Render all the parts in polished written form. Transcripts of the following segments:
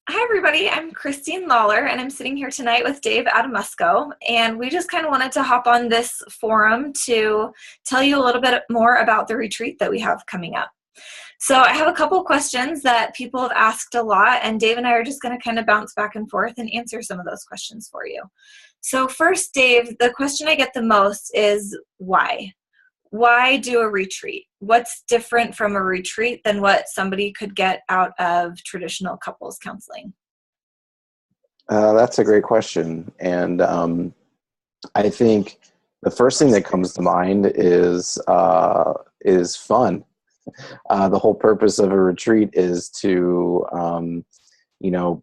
Hi, everybody. I'm Christine Lawler, and I'm sitting here tonight with Dave Adamusko. And we just kind of wanted to hop on this forum to tell you a little bit more about the retreat that we have coming up. So, I have a couple of questions that people have asked a lot, and Dave and I are just going to kind of bounce back and forth and answer some of those questions for you. So, first, Dave, the question I get the most is why? Why do a retreat? What's different from a retreat than what somebody could get out of traditional couples counseling? That's a great question. And I think the first thing that comes to mind is fun. The whole purpose of a retreat is to,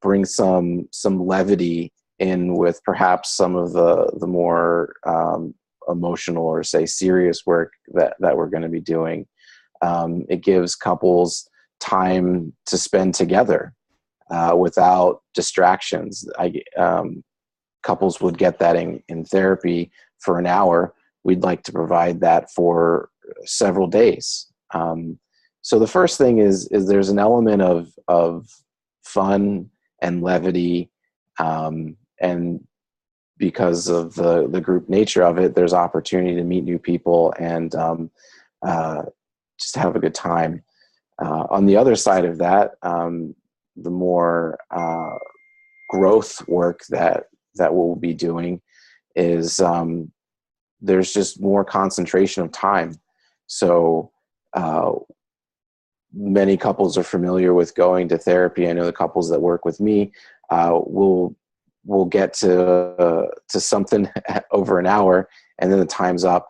bring some levity in with perhaps some of the more emotional or say serious work that we're going to be doing. It gives couples time to spend together without distractions. Couples would get that in therapy for an hour. We'd like to provide that for several days. So the first thing is there's an element of fun and levity, and because of the group nature of it, there's opportunity to meet new people and just have a good time. On the other side of that, the more growth work that we'll be doing is there's just more concentration of time. So many couples are familiar with going to therapy. I know the couples that work with me will get to something over an hour, and then the time's up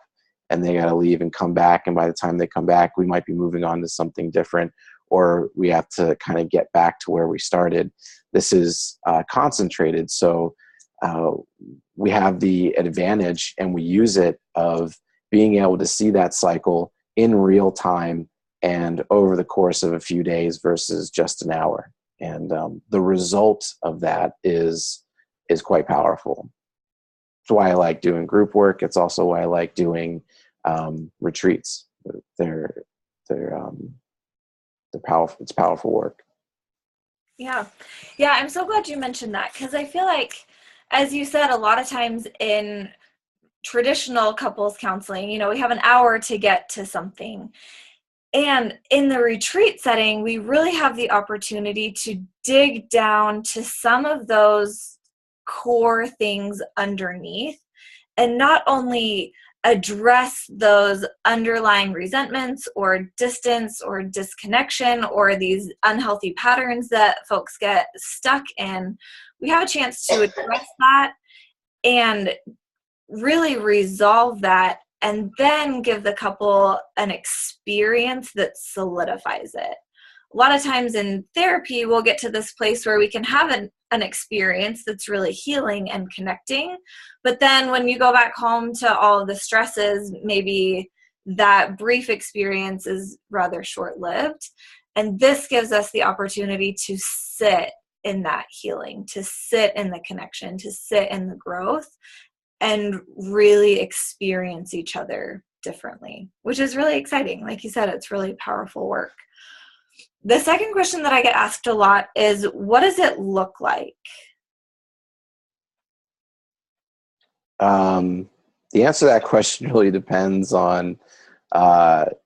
and they got to leave and come back. And by the time they come back, we might be moving on to something different, or we have to kind of get back to where we started. This is concentrated. So we have the advantage, and we use it, of being able to see that cycle in real time and over the course of a few days versus just an hour. And the result of that is quite powerful. It's why I like doing group work. It's also why I like doing retreats. They're powerful. It's powerful work. Yeah. Yeah, I'm so glad you mentioned that because I feel like, as you said, a lot of times in traditional couples counseling, we have an hour to get to something. And in the retreat setting, we really have the opportunity to dig down to some of those core things underneath and not only address those underlying resentments or distance or disconnection or these unhealthy patterns that folks get stuck in. We have a chance to address that and really resolve that, and then give the couple an experience that solidifies it. A lot of times in therapy, we'll get to this place where we can have an experience that's really healing and connecting. But then when you go back home to all of the stresses, maybe that brief experience is rather short-lived. And this gives us the opportunity to sit in that healing, to sit in the connection, to sit in the growth, and really experience each other differently, which is really exciting. Like you said, it's really powerful work. The second question that I get asked a lot is, what does it look like? The answer to that question really depends on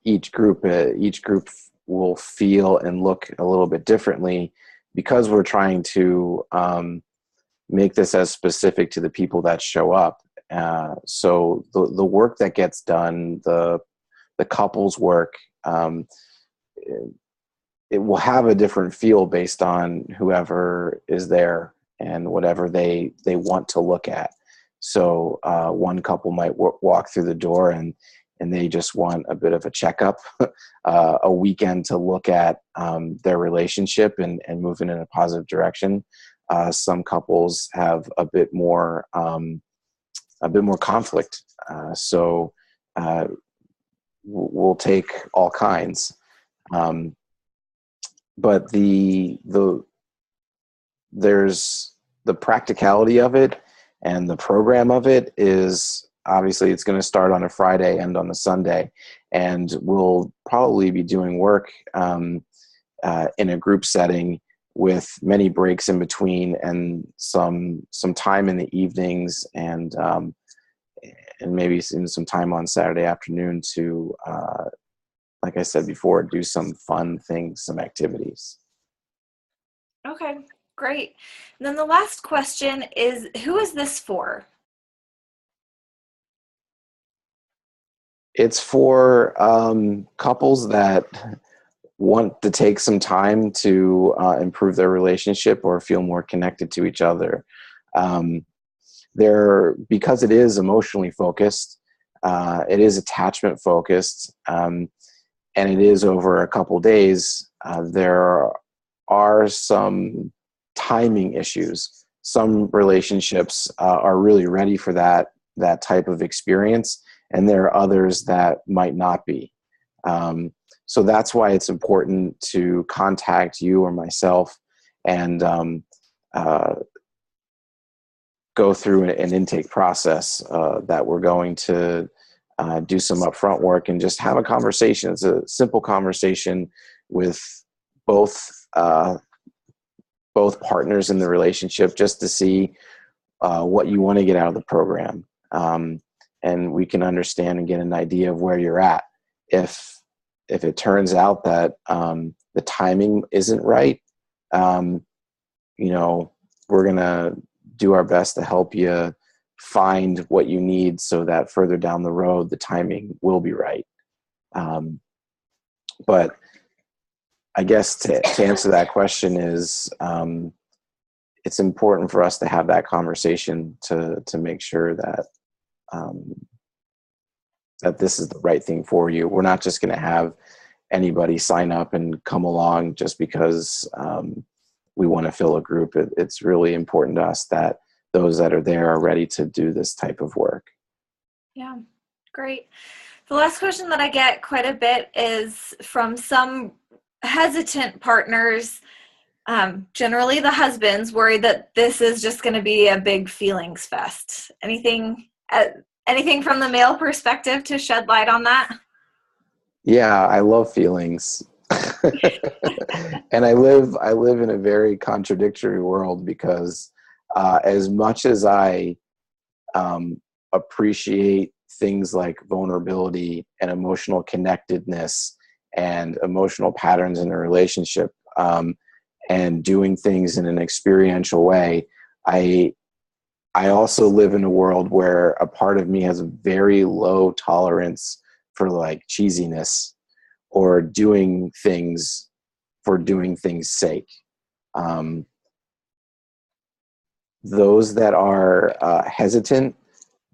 each group. Each group will feel and look a little bit differently because we're trying to make this as specific to the people that show up. So the work that gets done, the couples work, it will have a different feel based on whoever is there and whatever they want to look at. So one couple might walk through the door and they just want a bit of a checkup, a weekend to look at their relationship and moving in a positive direction. Some couples have a bit more conflict. So we'll take all kinds. But there's the practicality of it, and the program of it is obviously it's going to start on a Friday, end on a Sunday, and we'll probably be doing work in a group setting with many breaks in between and some time in the evenings and maybe some time on Saturday afternoon to, like I said before, do some fun things, some activities. Okay, great. And then the last question is, who is this for? It's for couples that want to take some time to improve their relationship or feel more connected to each other. Because it is emotionally focused, it is attachment focused, and it is over a couple days. There are some timing issues. Some relationships are really ready for that type of experience, and there are others that might not be. So that's why it's important to contact you or myself and go through an intake process that we're going to do some upfront work and just have a conversation. It's a simple conversation with both partners in the relationship, just to see what you want to get out of the program, and we can understand and get an idea of where you're at. If it turns out that the timing isn't right, we're gonna do our best to help you find what you need so that further down the road the timing will be right. But I guess to answer that question is, it's important for us to have that conversation to make sure that that this is the right thing for you. We're not just going to have anybody sign up and come along just because we want to fill a group. It's really important to us that those that are there are ready to do this type of work. Yeah, great. The last question that I get quite a bit is from some hesitant partners, generally the husbands, worried that this is just going to be a big feelings fest. Anything from the male perspective to shed light on that? Yeah, I love feelings. And I live in a very contradictory world because as much as I appreciate things like vulnerability and emotional connectedness and emotional patterns in a relationship, and doing things in an experiential way, I also live in a world where a part of me has a very low tolerance for like cheesiness or doing things for doing things' sake. Those that are hesitant,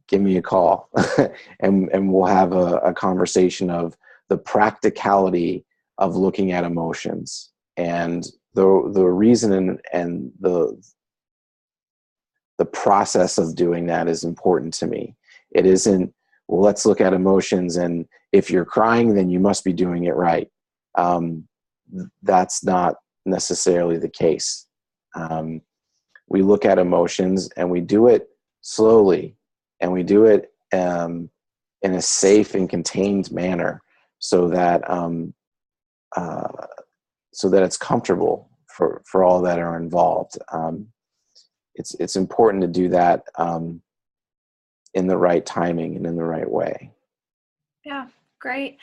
give me a call and we'll have a conversation of the practicality of looking at emotions. And the reason and the process of doing that is important to me. It isn't, well, let's look at emotions, and if you're crying, then you must be doing it right. That's not necessarily the case. We look at emotions and we do it slowly, and we do it in a safe and contained manner so that it's comfortable for all that are involved. It's important to do that in the right timing and in the right way. Yeah, great.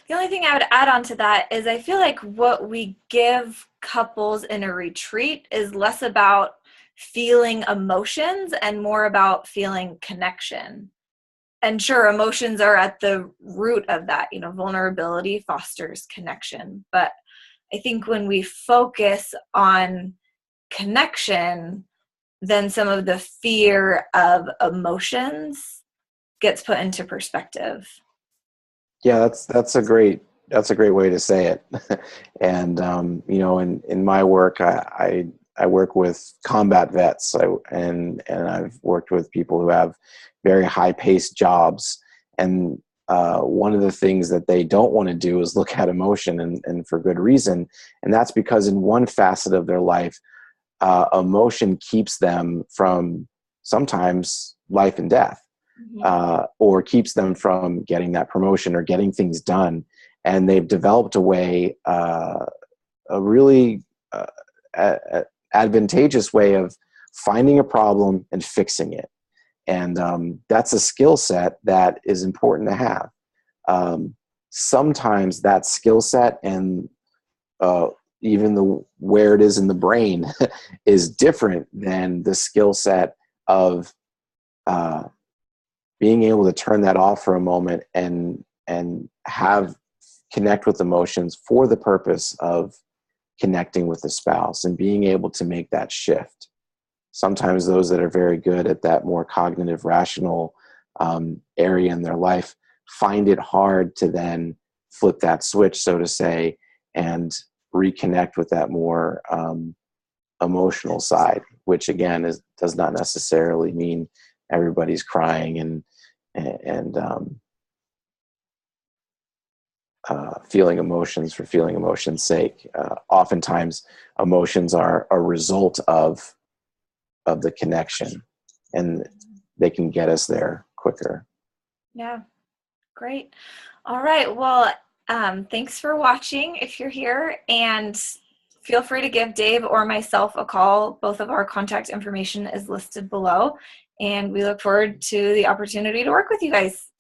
The only thing I would add on to that is I feel like what we give couples in a retreat is less about feeling emotions and more about feeling connection. And sure, emotions are at the root of that. Vulnerability fosters connection. But I think when we focus on connection, then some of the fear of emotions gets put into perspective. Yeah, that's a great way to say it. And in my work, I work with combat vets, and I've worked with people who have very high-paced jobs, and one of the things that they don't want to do is look at emotion, and for good reason. And that's because in one facet of their life, emotion keeps them from sometimes life and death, or keeps them from getting that promotion or getting things done. And they've developed a way, a really advantageous way of finding a problem and fixing it. And that's a skill set that is important to have. Sometimes that skill set and even where it is in the brain is different than the skill set of being able to turn that off for a moment and connect with emotions for the purpose of connecting with the spouse and being able to make that shift. Sometimes those that are very good at that more cognitive, rational area in their life find it hard to then flip that switch, so to say, and reconnect with that more emotional side, which again does not necessarily mean everybody's crying and feeling emotions for feeling emotions' sake. Oftentimes, emotions are a result of the connection, and they can get us there quicker. Yeah, great. All right. Well, thanks for watching if you're here, and feel free to give Dave or myself a call. Both of our contact information is listed below, and we look forward to the opportunity to work with you guys.